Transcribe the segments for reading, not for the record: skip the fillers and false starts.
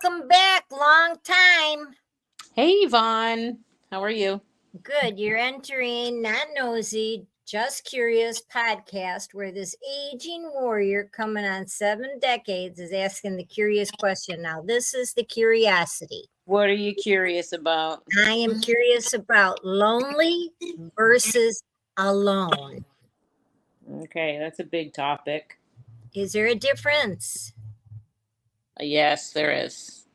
Welcome back. Long time. Hey, Yvonne. How are you? Good. You're entering Not Nosy, Just Curious podcast, where this aging warrior coming on 7 decades is asking the curious question. Now, this is the curiosity. What are you curious about? I am curious about lonely versus alone. Okay, that's a big topic. Is there a difference? Yes, there is.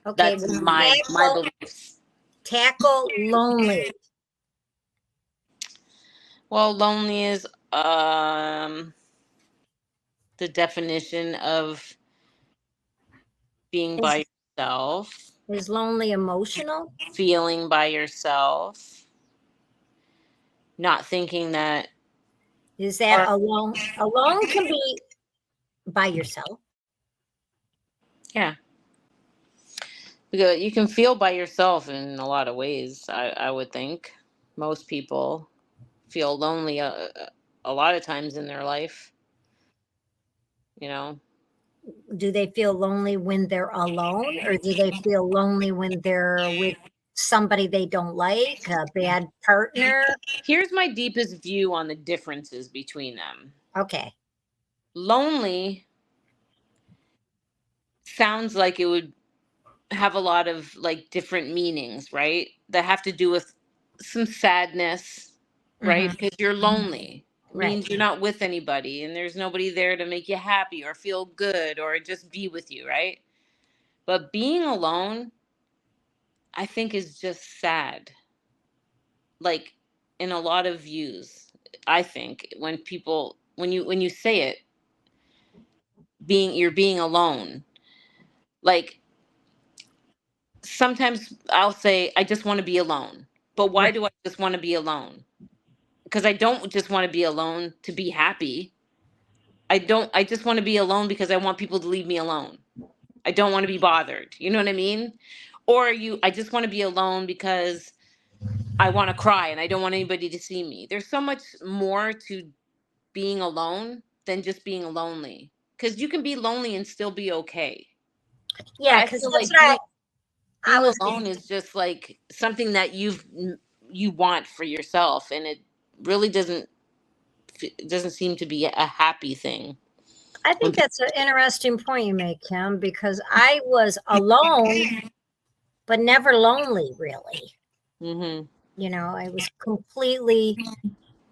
Okay, That's my beliefs. tackle lonely. Well, lonely is the definition of being by yourself, Is lonely emotional? feeling by yourself, not thinking that. Is that alone? Alone can be by yourself. Yeah. Because you can feel by yourself in a lot of ways, I would think. Most people feel lonely a lot of times in their life. You know, Do they feel lonely when they're alone, or do they feel lonely when they're with somebody they don't like, a bad partner? here's my deepest view on the differences between them. Okay. Lonely sounds like it would have a lot of like different meanings, right? That have to do with some sadness, right? Because you're lonely. It Right. means you're not with anybody and there's nobody there to make you happy or feel good or just be with you, right? But being alone, I think, is just sad. Like in a lot of views, I think when you say it, you're being alone. Like sometimes I'll say I just want to be alone. But why do I just want to be alone? Because I don't just want to be alone to be happy. I just want to be alone because I want people to leave me alone. I don't want to be bothered. You know what I mean? Or I just want to be alone because I want to cry and I don't want anybody to see me. There's so much more to being alone than just being lonely. Because you can be lonely and still be okay. Yeah, I because feel that's like what I being was. alone is just like something that you want for yourself, and it really doesn't seem to be a happy thing. I think that's an interesting point you make, Kim, because I was alone, but never lonely, really. Mm-hmm. You know, I was completely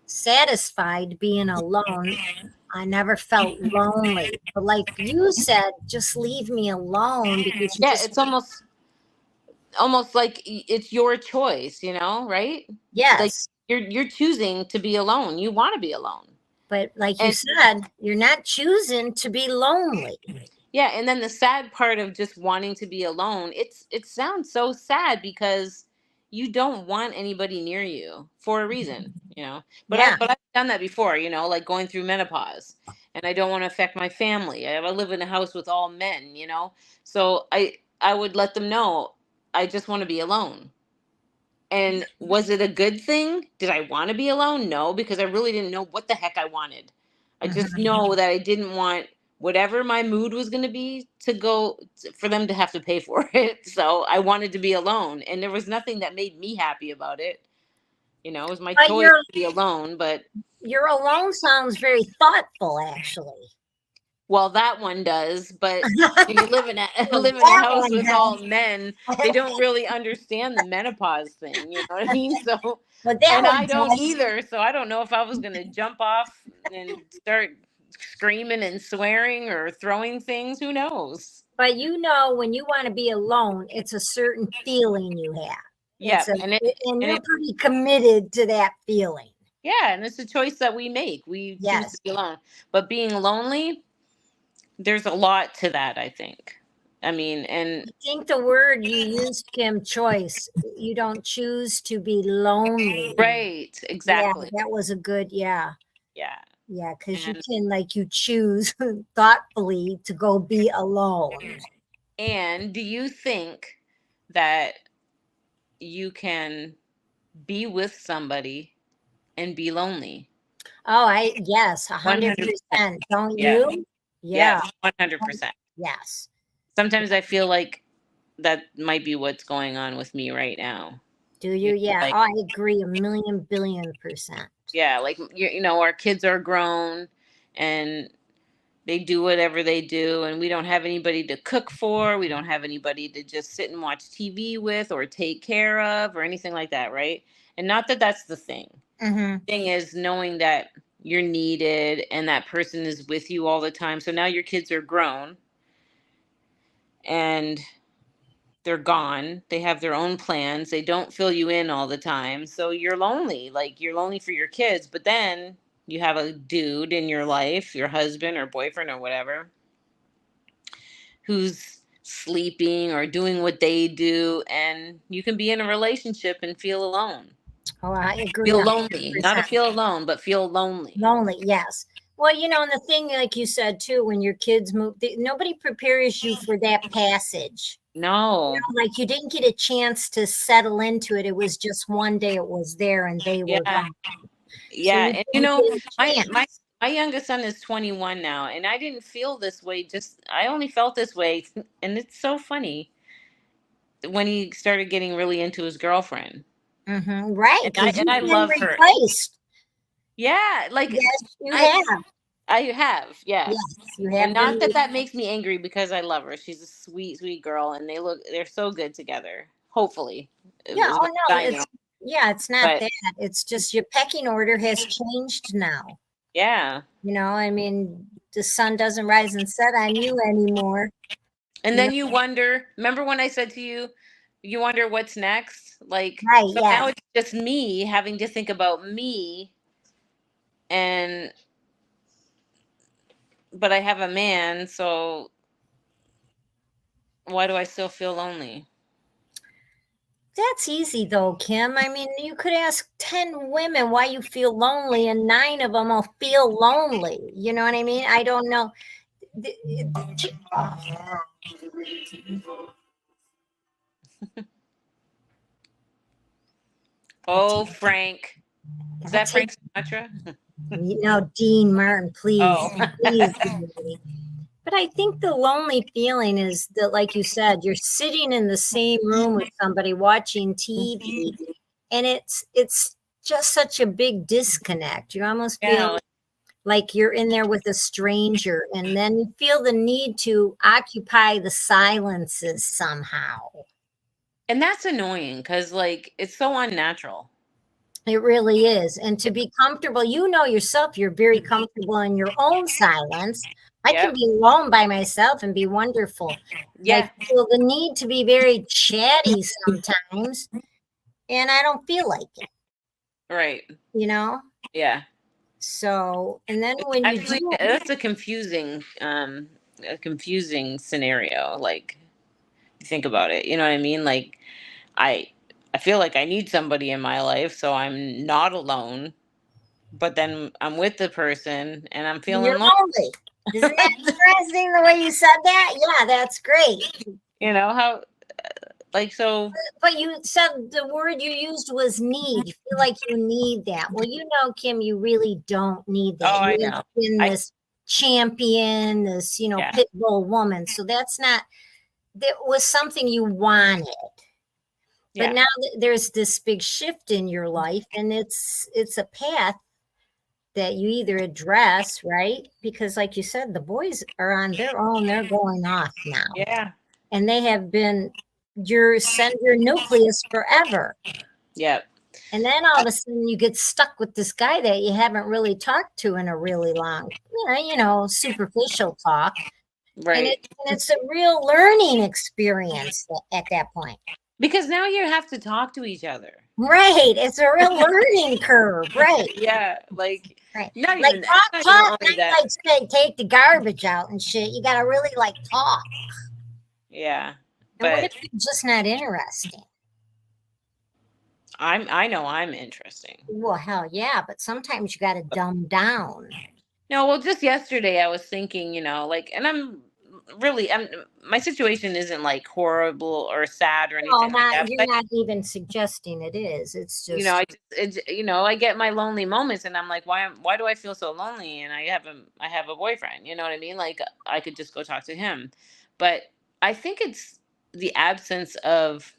satisfied being alone. I never felt lonely. But like you said, just leave me alone because you Yeah, just, it's almost like it's your choice, right? Like yes. you're choosing to be alone. You want to be alone. But like you And said, you're not choosing to be lonely. yeah, and then the sad part of just wanting to be alone, it sounds so sad because you don't want anybody near you for a reason. But Yeah. I've done that before, like going through menopause, and I don't want to affect my family. I live in a house with all men. So I would let them know I just want to be alone. And was it a good thing? Did I want to be alone? No, because I really didn't know what the heck I wanted. I just know that I didn't want whatever my mood was going to be to go for them to have to pay for it. So I wanted to be alone, and there was nothing that made me happy about it. It was my But choice to be alone, but your alone sounds very thoughtful, actually. well, that one does, but when you live in a live in a That house one with all does. men, they don't really understand the menopause thing. You know what I mean? So, But that and one I don't does. either. So I don't know if I was gonna jump off and start screaming and swearing or throwing things. Who knows? But when you want to be alone, it's a certain feeling you have. Yeah, And and you're it pretty committed to that feeling. yeah, and it's a choice that we make. We choose to Yes. be alone, but being lonely, there's a lot to that. I think. I mean, and I think the word you used, Kim, choice. You don't choose to be lonely. right, Yeah, exactly. that was a good, yeah. Yeah. Yeah, because you And can, you choose thoughtfully to go be alone. And do you think that you can be with somebody and be lonely? Oh, yes, 100%. 100%. Don't Yeah. you? Yeah, Yes, 100%. yes. Sometimes I feel like that might be what's going on with me right now. Do you? Yeah, Like, I agree 1,000,000,000,000%. yeah, like our kids are grown and they do whatever they do, and we don't have anybody to cook for. We don't have anybody to just sit and watch TV with or take care of or anything like that, right? And not that that's the thing. Mm-hmm. Thing is knowing that you're needed and that person is with you all the time. So now your kids are grown and they're gone. They have their own plans. They don't fill you in all the time. So you're lonely. Like, you're lonely for your kids, but then you have a dude in your life, your husband or boyfriend or whatever, who's sleeping or doing what they do, and you can be in a relationship and feel alone. Oh, I agree Feel lonely. Not to 100%. feel alone, but feel lonely. Lonely, yes. Well, and the thing, like you said too, when your kids move, nobody prepares you for that passage. No. Like you didn't get a chance to settle into it. It was just one day it was there and they were Yeah. gone. Yeah. So And my youngest son is 21 now, and I didn't feel this way. I only felt this way, and it's so funny, when he started getting really into his girlfriend. Mm-hmm, right, because And I you've been love her. replaced. Yeah, like Yes, you I have. I have, yes. Yes, you have And not been. that makes me angry, because I love her. She's a sweet, sweet girl, and they're so good together. Hopefully, Yeah. as Oh much no, as I know. it's not But that. It's just your pecking order has changed now. yeah, I mean, the sun doesn't rise and set on you anymore. and You know, then you wonder. Remember when I said to you, you wonder what's next? Like, right? so now Yes. it's just me having to think about me, and but I have a man, so why do I still feel lonely? That's easy though, Kim. I mean, you could ask 10 women why you feel lonely, and 9 of them will feel lonely. You know what I mean? I don't know. Oh, Frank. Is that Take, Frank Sinatra? Dean Martin, please, Oh. please. But I think the lonely feeling is that, like you said, you're sitting in the same room with somebody watching TV, and it's just such a big disconnect. You almost feel Yeah. like you're in there with a stranger, and then you feel the need to occupy the silences somehow. And that's annoying, because, like, it's so unnatural. It really is. And to be comfortable, yourself, you're very comfortable in your own silence. I can Yep. be alone by myself and be wonderful. Yeah. I feel the need to be very chatty sometimes, and I don't feel like it, Right. you know? Yeah. So, and then when you Actually, do, that's a confusing scenario. Like, think about it. You know what I mean? Like, I I feel like I need somebody in my life, so I'm not alone. But then I'm with the person, and I'm feeling you're lonely. lonely. Isn't that interesting the way you said that? Yeah, that's great. You know how, like, so. But you said the word you used was need. You feel like you need that. Well, Kim, you really don't need Oh, that. I You've know. been I this champion, this, Yeah. pit bull woman. So that was something you wanted. But Yeah. now there's this big shift in your life, and it's a path that you either address, right? Because like you said, the boys are on their own, they're going off now. Yeah. And they have been your nucleus forever. Yep. And then all of a sudden you get stuck with this guy that you haven't really talked to in a really long, superficial talk. Right. And it's a real learning experience at that point. Because now you have to talk to each other. Right. It's a real learning curve. Right. Yeah. Like, Right. not Like even talk, not not only that. like say take the garbage out and shit. You got to really like talk. Yeah. And what But if you're just not interesting? I know I'm interesting. Well, hell yeah, but sometimes you got to dumb down. No, well, just yesterday I was thinking, like, and my situation isn't like horrible or sad or anything like that. You're But, not even suggesting it is. It's just I get my lonely moments, and I'm like, why do I feel so lonely? And I have a boyfriend. You know what I mean? Like, I could just go talk to him. But I think it's the absence of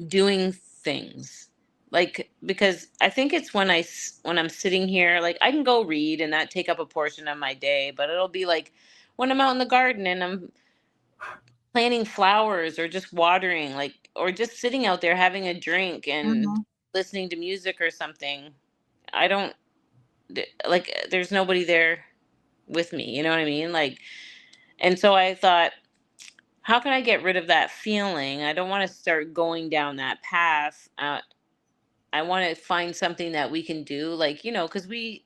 doing things. Like, because I think it's when when I'm sitting here, like I can go read and that take up a portion of my day, but it'll be like when I'm out in the garden and I'm planting flowers or just watering, like, or just sitting out there having a drink and Mhm. listening to music or something. I don't like, there's nobody there with me, you know what I mean? Like, and so I thought, how can I get rid of that feeling? I don't want to start going down that path. I want to find something that we can do, like, because we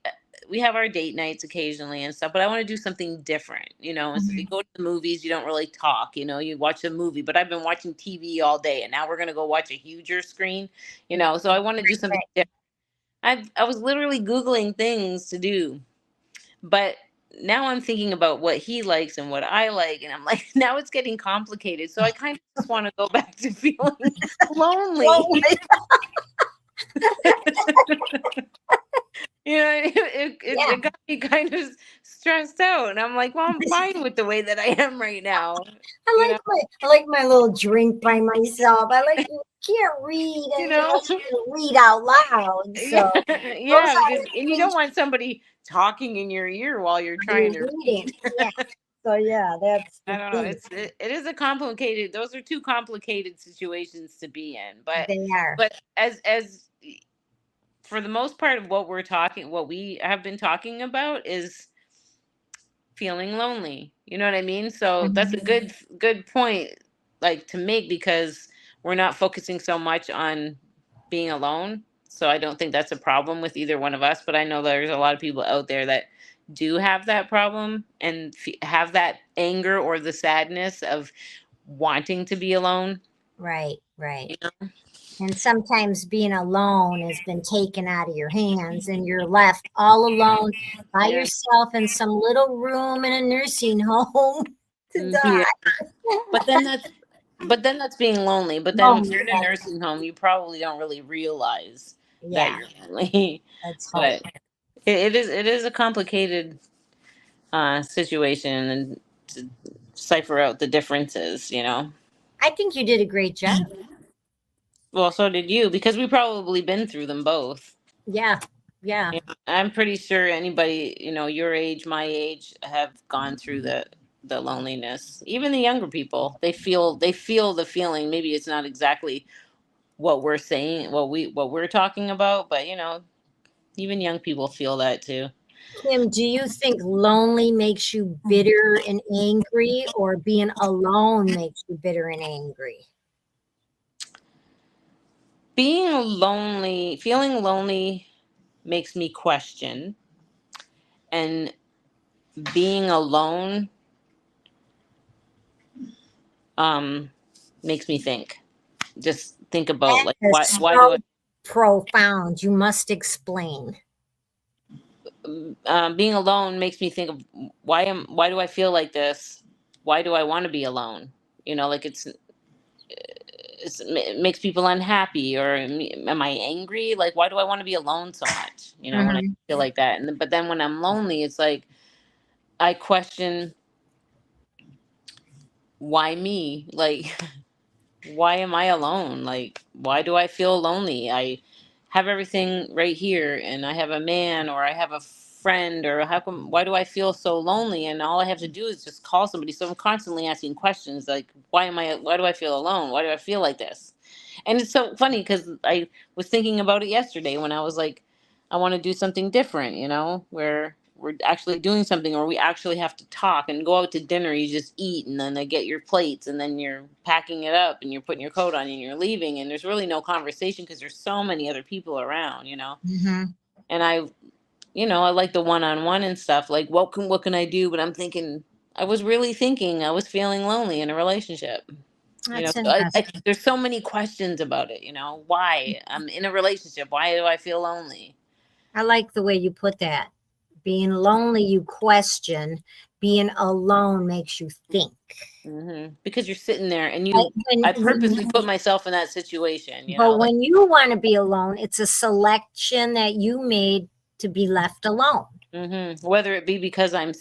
have our date nights occasionally and stuff, but I want to do something different. And so you Mhm. go to the movies, you don't really talk. You watch a movie, but I've been watching TV all day, and now we're gonna go watch a huger screen. So I want to do something Right. different. I was literally Googling things to do, but now I'm thinking about what he likes and what I like, and I'm like, now it's getting complicated. So I kind of just want to go back to feeling lonely. Well, yeah. It got me kind of stressed out, and I'm like, well, I'm fine with the way that I am right now. You know, I like my little drink by myself. I like you can't read you and know, read out loud. yeah, So those yeah, are because and you don't want somebody talking in your ear while you're trying you're to reading. read. Yeah. So yeah, that's I the don't know. thing. It is a complicated. Those are two complicated situations to be in, but They are. as for the most part of what we have been talking about is feeling lonely. You know what I mean? So that's a Mhm. good point, like, to make, because we're not focusing so much on being alone. So I don't think that's a problem with either one of us, but I know there's a lot of people out there that do have that problem and have that anger or the sadness of wanting to be alone. Right, right. You know? And sometimes being alone has been taken out of your hands and you're left all alone by Yeah. yourself in some little room in a nursing home to Yeah. die. But then that's being lonely. But then if Lonely, you're in a nursing home, you probably don't really realize that yeah, you're lonely. let's hope. But it is a complicated situation, and to cipher out the differences. I think you did a great job. Well, so did you, because we probably been through them both. Yeah, yeah. I'm pretty sure anybody, your age, my age, have gone through the loneliness. Even the younger people, they feel the feeling. Maybe it's not exactly what we're saying, what we're talking about, but even young people feel that too. Kim, do you think lonely makes you bitter and angry, or being alone makes you bitter and angry? Feeling lonely makes me question, and being alone um makes me think. Just think about, That like, why is why do so profound. You must explain. being alone makes me think of, why do I feel like this? Why do I want to be alone? Like, it makes people unhappy, or am I angry? Like, why do I want to be alone so much? When I Mhm. feel like that, but then when I'm lonely, it's like I question, why me? Like, why am I alone? Like, why do I feel lonely? I have everything right here, and I have a man, or I have a friend, or why do I feel so lonely? And all I have to do is just call somebody. So I'm constantly asking questions like, why do I feel alone? Why do I feel like this? And it's so funny because I was thinking about it yesterday when I was like, I want to do something different, where we're actually doing something, or we actually have to talk and go out to dinner. You just eat, and then they get your plates, and then you're packing it up, and you're putting your coat on, and you're leaving, and there's really no conversation because there's so many other people around. Mhm. And I like the one-on-one and stuff. Like, what can I do? But I'm thinking, I was really thinking I was feeling lonely in a relationship. That's So interesting. there's so many questions about it. Why I'm in a relationship? Why do I feel lonely? I like the way you put that. Being lonely, you question. Being alone makes you think. Because you're sitting there, and Right? I purposely put myself in that situation. But Like, when you want to be alone, it's a selection that you made to be left alone. whether it be because I'm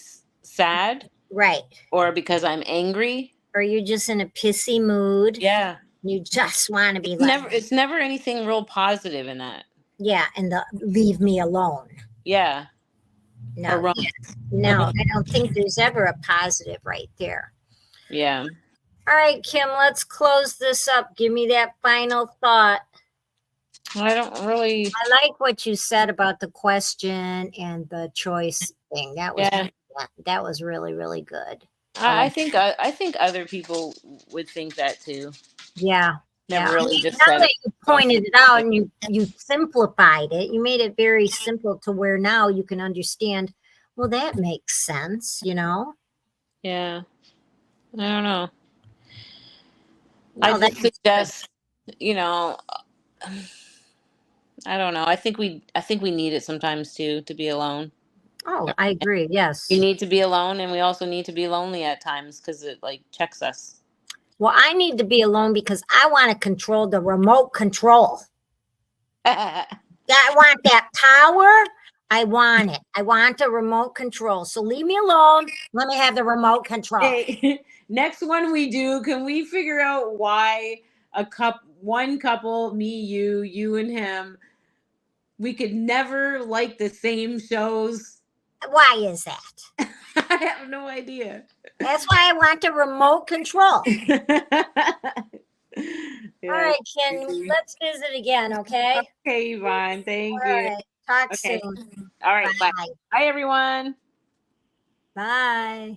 sad, Right, or because I'm angry, Or you're just in a pissy mood. Yeah. You just want to be left. It's never anything real positive in that. Yeah, and the leave me alone. Yeah. No, Or no, I don't think there's ever a positive right there. yeah. All right, Kim, let's close this up. Give me that final thought. I don't really. I like what you said about the question and the choice thing. That was really, really good. I think other people would think that too. Yeah. Never really just Now said that it. you pointed it out and you simplified it, you made it very simple to where now you can understand, well, that makes sense, you know? Yeah. I don't know. No, I that's just suggest, you know, I don't know. I think we need it sometimes too, to be alone. Oh, I agree. Yes. We need to be alone, and we also need to be lonely at times because it like checks us. Well, I need to be alone because I want to control the remote control. Yeah, I want that power. I want it. I want the remote control. So leave me alone. Let me have the remote control. Hey, next one we do, can we figure out why one couple, me, you and him, we could never like the same shows? Why is that? I have no idea. That's why I want the remote control. Yeah. All right, Ken, let's visit again, okay? Okay, Yvonne. Thank All you. right. Talk Okay. soon. All right. Bye. Bye. Bye, everyone. Bye.